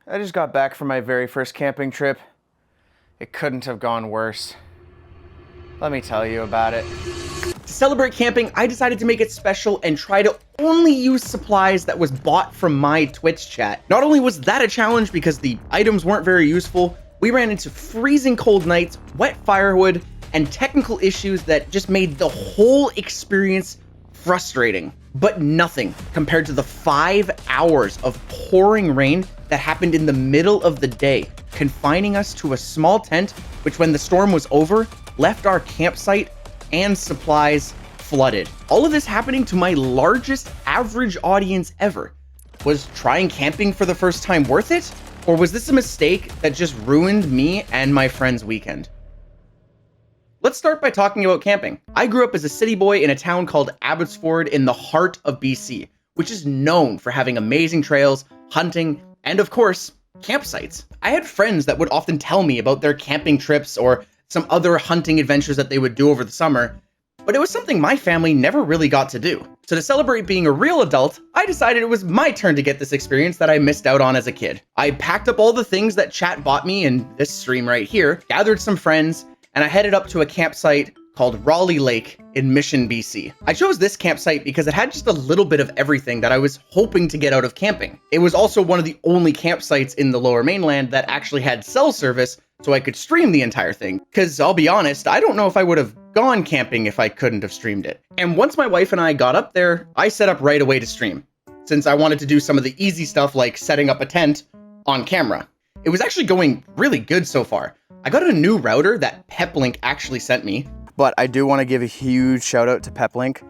I just got back from my very first camping trip. It couldn't have gone worse. Let me tell you about it. To celebrate camping, I decided to make it special and try to only use supplies that was bought from my Twitch chat. Not only was that a challenge because the items weren't very useful, we ran into freezing cold nights, wet firewood, and technical issues that just made the whole experience frustrating. But nothing compared to the 5 hours of pouring rain that happened in the middle of the day, confining us to a small tent, which when the storm was over, left our campsite and supplies flooded. All of this happening to my largest average audience ever. Was trying camping for the first time worth it? Or was this a mistake that just ruined me and my friend's weekend? Let's start by talking about camping. I grew up as a city boy in a town called Abbotsford in the heart of BC, which is known for having amazing trails, hunting, and of course, campsites. I had friends that would often tell me about their camping trips or some other hunting adventures that they would do over the summer, but it was something my family never really got to do. So to celebrate being a real adult, I decided it was my turn to get this experience that I missed out on as a kid. I packed up all the things that chat bought me in this stream right here, gathered some friends, and I headed up to a campsite called Raleigh Lake in Mission, BC. I chose this campsite because it had just a little bit of everything that I was hoping to get out of camping. It was also one of the only campsites in the Lower Mainland that actually had cell service, so I could stream the entire thing. Because I'll be honest, I don't know if I would have gone camping if I couldn't have streamed it. And once my wife and I got up there, I set up right away to stream, since I wanted to do some of the easy stuff like setting up a tent on camera. It was actually going really good so far. I got a new router that Peplink actually sent me. But I do want to give a huge shout out to Peplink,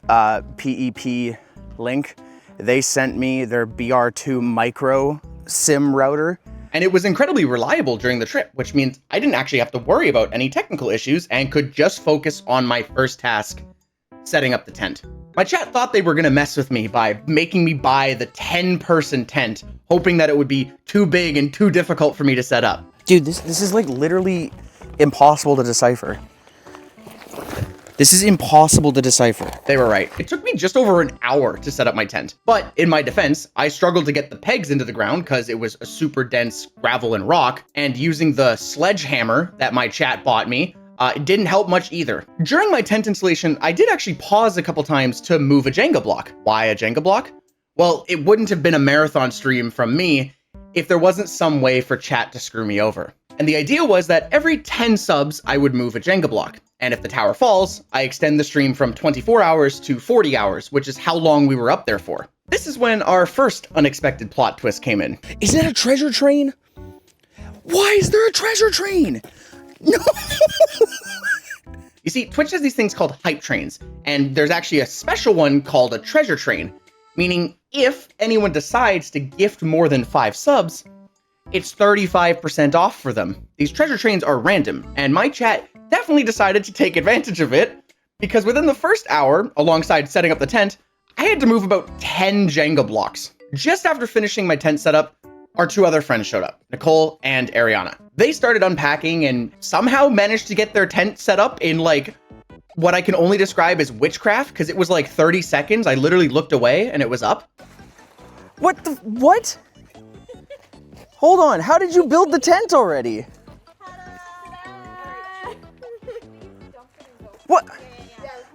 PEP Link. They sent me their BR2 micro SIM router. And it was incredibly reliable during the trip, which means I didn't actually have to worry about any technical issues and could just focus on my first task, setting up the tent. My chat thought they were gonna mess with me by making me buy the 10-person tent, hoping that it would be too big and too difficult for me to set up. Dude, this is like literally impossible to decipher. This is impossible to decipher. They were right. It took me just over an hour to set up my tent. But in my defense, I struggled to get the pegs into the ground because it was a super dense gravel and rock, and using the sledgehammer that my chat bought me, it didn't help much either. During my tent installation, I did actually pause a couple times to move a Jenga block. Why a Jenga block? Well, it wouldn't have been a marathon stream from me if there wasn't some way for chat to screw me over. And the idea was that every 10 subs, I would move a Jenga block. And if the tower falls, I extend the stream from 24 hours to 40 hours, which is how long we were up there for. This is when our first unexpected plot twist came in. Is that a treasure train? Why is there a treasure train? No! You see, Twitch has these things called hype trains, and there's actually a special one called a treasure train, meaning if anyone decides to gift more than 5 subs, it's 35% off for them. These treasure trains are random, and my chat definitely decided to take advantage of it, because within the first hour, alongside setting up the tent, I had to move about 10 Jenga blocks. Just after finishing my tent setup, our 2 other friends showed up, Nicole and Ariana. They started unpacking and somehow managed to get their tent set up in like what I can only describe as witchcraft, because it was like 30 seconds. I literally looked away and it was up. What? Hold on, how did you build the tent already?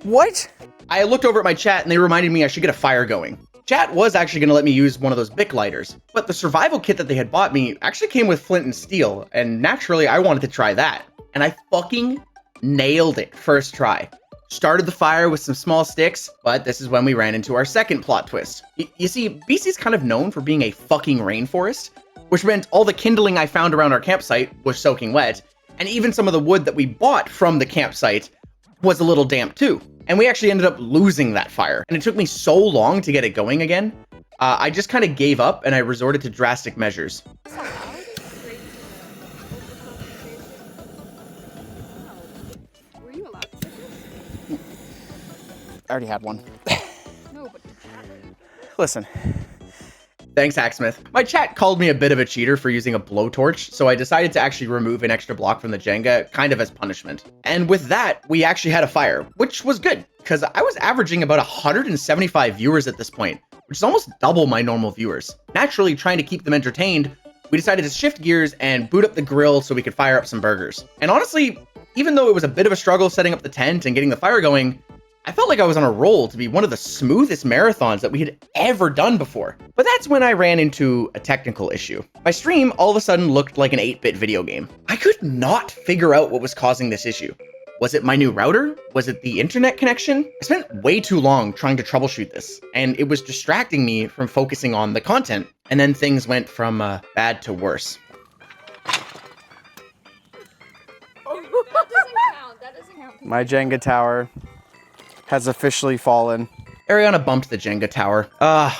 What? I looked over at my chat and they reminded me I should get a fire going. Chat was actually going to let me use one of those Bic lighters, but the survival kit that they had bought me actually came with flint and steel, and naturally I wanted to try that. And I fucking nailed it first try. Started the fire with some small sticks, but this is when we ran into our second plot twist. You see, BC's kind of known for being a fucking rainforest, which meant all the kindling I found around our campsite was soaking wet, and even some of the wood that we bought from the campsite was a little damp too. And we actually ended up losing that fire. And it took me so long to get it going again. I just kind of gave up and I resorted to drastic measures. Were you allowed to? I already had one. No, but Listen. Thanks, Hacksmith. My chat called me a bit of a cheater for using a blowtorch, so I decided to actually remove an extra block from the Jenga, kind of as punishment. And with that, we actually had a fire, which was good, because I was averaging about 175 viewers at this point, which is almost double my normal viewers. Naturally, trying to keep them entertained we decided to shift gears and boot up the grill so we could fire up some burgers. And honestly, even though it was a bit of a struggle setting up the tent and getting the fire going, I felt like I was on a roll to be one of the smoothest marathons that we had ever done before. But that's when I ran into a technical issue. My stream all of a sudden looked like an 8-bit video game. I could not figure out what was causing this issue. Was it my new router? Was it the internet connection? I spent way too long trying to troubleshoot this, and it was distracting me from focusing on the content. And then things went from bad to worse. That doesn't count. That doesn't count. My Jenga tower has officially fallen. Ariana bumped the Jenga tower,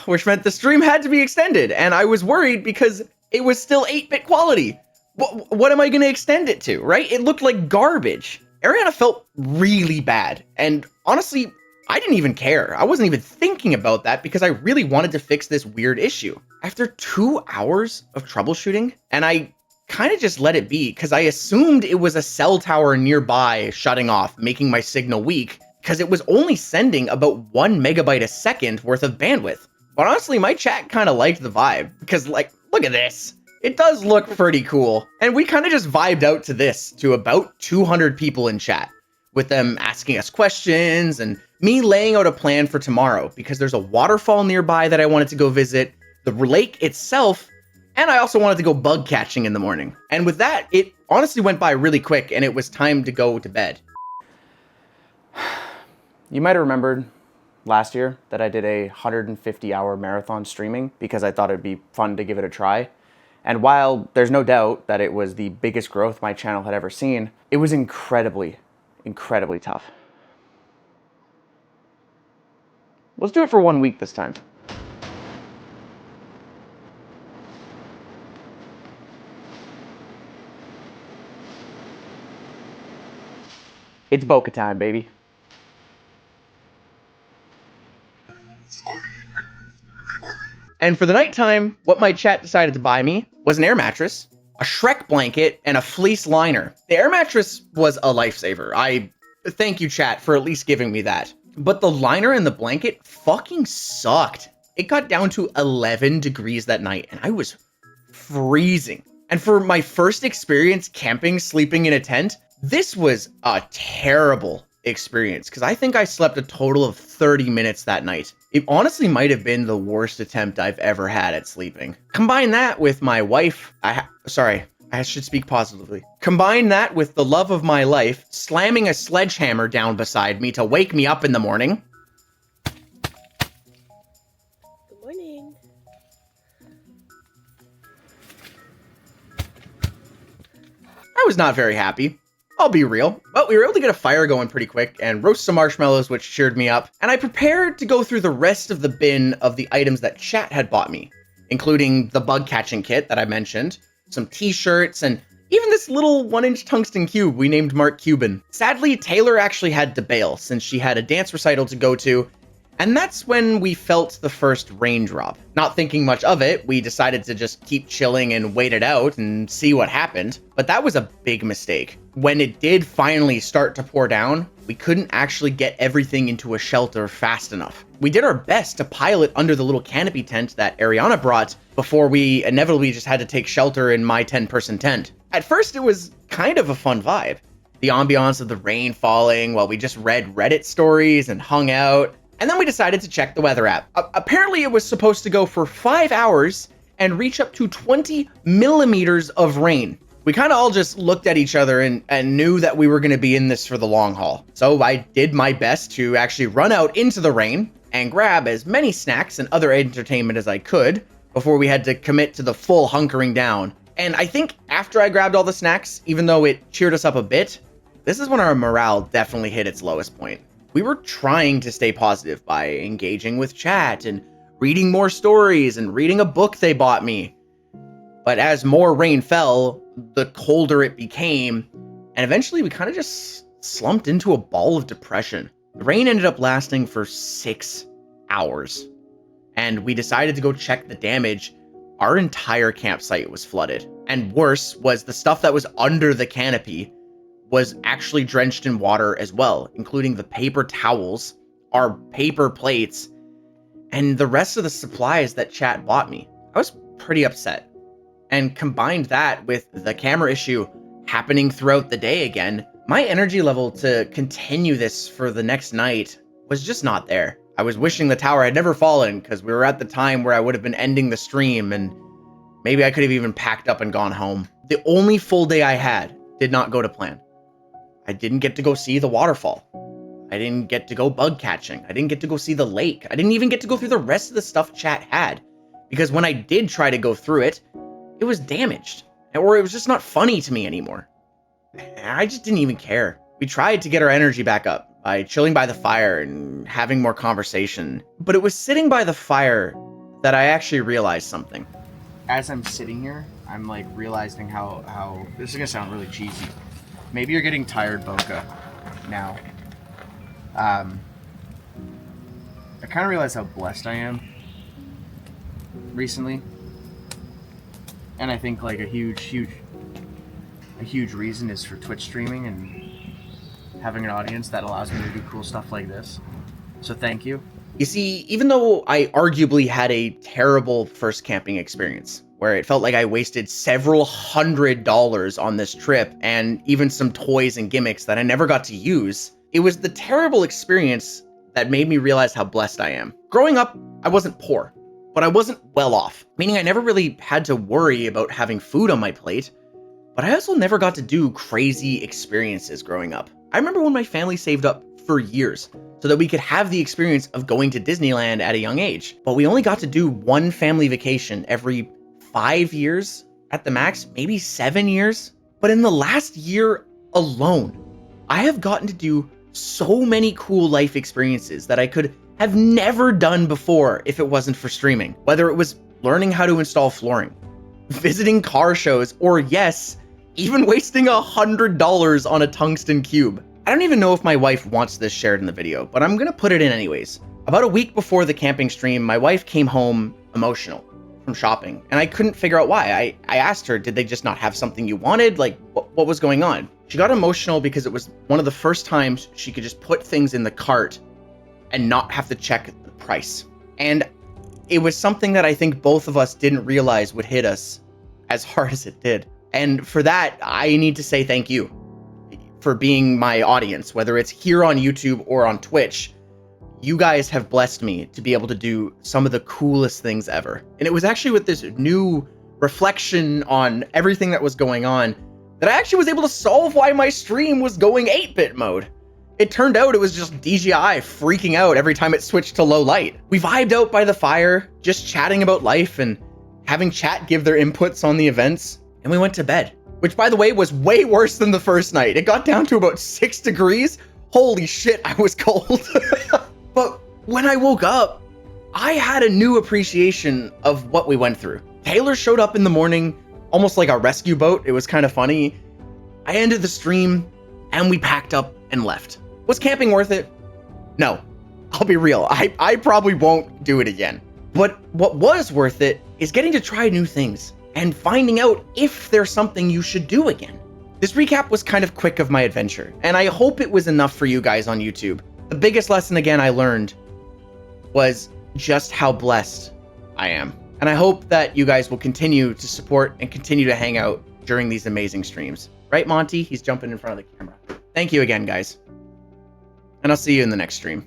which meant the stream had to be extended, and I was worried because it was still 8-bit quality. What am I going to extend it to, right? It looked like garbage. Ariana felt really bad, and honestly, I didn't even care. I wasn't even thinking about that because I really wanted to fix this weird issue. After 2 hours of troubleshooting, and I kind of just let it be because I assumed it was a cell tower nearby shutting off, making my signal weak, because it was only sending about 1 megabyte a second worth of bandwidth. But honestly, my chat kind of liked the vibe, because like, look at this. It does look pretty cool. And we kind of just vibed out to this, to about 200 people in chat, with them asking us questions and me laying out a plan for tomorrow, because there's a waterfall nearby that I wanted to go visit, the lake itself, and I also wanted to go bug catching in the morning. And with that, it honestly went by really quick and it was time to go to bed. You might have remembered last year that I did a 150-hour marathon streaming because I thought it'd be fun to give it a try. And while there's no doubt that it was the biggest growth my channel had ever seen, it was incredibly, incredibly tough. Let's do it for 1 week this time. It's bokeh time, baby. And for the nighttime, what my chat decided to buy me was an air mattress, a Shrek blanket, and a fleece liner. The air mattress was a lifesaver. I thank you, chat, for at least giving me that. But the liner and the blanket fucking sucked. It got down to 11 degrees that night, and I was freezing. And for my first experience camping, sleeping in a tent, this was a terrible experience, because I think I slept a total of 30 minutes that night. It honestly might have been the worst attempt I've ever had at sleeping. Combine that with my wife, I should speak positively. Combine that with the love of my life slamming a sledgehammer down beside me to wake me up in the morning. Good morning. I was not very happy. I'll be real, but we were able to get a fire going pretty quick and roast some marshmallows, which cheered me up, and I prepared to go through the rest of the bin of the items that chat had bought me, including the bug catching kit that I mentioned, some t-shirts, and even this little 1-inch tungsten cube we named Mark Cuban. Sadly, Taylor actually had to bail since she had a dance recital to go to, and that's when we felt the first raindrop. Not thinking much of it, we decided to just keep chilling and wait it out and see what happened. But that was a big mistake. When it did finally start to pour down, we couldn't actually get everything into a shelter fast enough. We did our best to pile it under the little canopy tent that Ariana brought before we inevitably just had to take shelter in my 10-person tent. At first, it was kind of a fun vibe. The ambiance of the rain falling while we just read Reddit stories and hung out. And then we decided to check the weather app. Apparently it was supposed to go for 5 hours and reach up to 20 millimeters of rain. We kind of all just looked at each other and knew that we were going to be in this for the long haul. So I did my best to actually run out into the rain and grab as many snacks and other entertainment as I could before we had to commit to the full hunkering down. And I think after I grabbed all the snacks, even though it cheered us up a bit, this is when our morale definitely hit its lowest point. We were trying to stay positive by engaging with chat and reading more stories and reading a book they bought me. But as more rain fell, the colder it became, and eventually we kind of just slumped into a ball of depression. The rain ended up lasting for 6 hours, and we decided to go check the damage. Our entire campsite was flooded, and worse was the stuff that was under the canopy was actually drenched in water as well, including the paper towels, our paper plates, and the rest of the supplies that chat bought me. I was pretty upset. And combined that with the camera issue happening throughout the day again, my energy level to continue this for the next night was just not there. I was wishing the tower had never fallen because we were at the time where I would have been ending the stream and maybe I could have even packed up and gone home. The only full day I had did not go to plan. I didn't get to go see the waterfall. I didn't get to go bug catching. I didn't get to go see the lake. I didn't even get to go through the rest of the stuff chat had. Because when I did try to go through it, it was damaged. Or it was just not funny to me anymore. I just didn't even care. We tried to get our energy back up by chilling by the fire and having more conversation. But it was sitting by the fire that I actually realized something. As I'm sitting here, I'm like realizing how this is gonna sound really cheesy. Maybe you're getting tired, Boca, now. I kind of realize how blessed I am recently. And I think like a huge reason is for Twitch streaming and having an audience that allows me to do cool stuff like this. So thank you. You see, even though I arguably had a terrible first camping experience, where it felt like I wasted several $100s on this trip and even some toys and gimmicks that I never got to use, it was the terrible experience that made me realize how blessed I am. Growing up, I wasn't poor, but I wasn't well off, meaning I never really had to worry about having food on my plate, but I also never got to do crazy experiences growing up. I remember when my family saved up for years so that we could have the experience of going to Disneyland at a young age, but we only got to do one family vacation every 5 years at the max, maybe 7 years. But in the last year alone, I have gotten to do so many cool life experiences that I could have never done before if it wasn't for streaming. Whether it was learning how to install flooring, visiting car shows, or yes, even wasting $100 on a tungsten cube. I don't even know if my wife wants this shared in the video, but I'm gonna put it in anyways. About a week before the camping stream, my wife came home emotional from shopping, and I couldn't figure out why. I asked her, did they just not have something you wanted? Like, what was going on? She got emotional because it was one of the first times she could just put things in the cart and not have to check the price. And it was something that I think both of us didn't realize would hit us as hard as it did. And for that, I need to say thank you for being my audience, whether it's here on YouTube or on Twitch. You guys have blessed me to be able to do some of the coolest things ever. And it was actually with this new reflection on everything that was going on that I actually was able to solve why my stream was going 8-bit mode. It turned out it was just DJI freaking out every time it switched to low light. We vibed out by the fire, just chatting about life and having chat give their inputs on the events. And we went to bed, which by the way was way worse than the first night. It got down to about 6 degrees. Holy shit, I was cold. But when I woke up, I had a new appreciation of what we went through. Taylor showed up in the morning, almost like a rescue boat. It was kind of funny. I ended the stream and we packed up and left. Was camping worth it? No, I'll be real. I probably won't do it again. But what was worth it is getting to try new things and finding out if there's something you should do again. This recap was kind of quick of my adventure, and I hope it was enough for you guys on YouTube. The biggest lesson again I learned was just how blessed I am. And I hope that you guys will continue to support and continue to hang out during these amazing streams. Right, Monty? He's jumping in front of the camera. Thank you again, guys. And I'll see you in the next stream.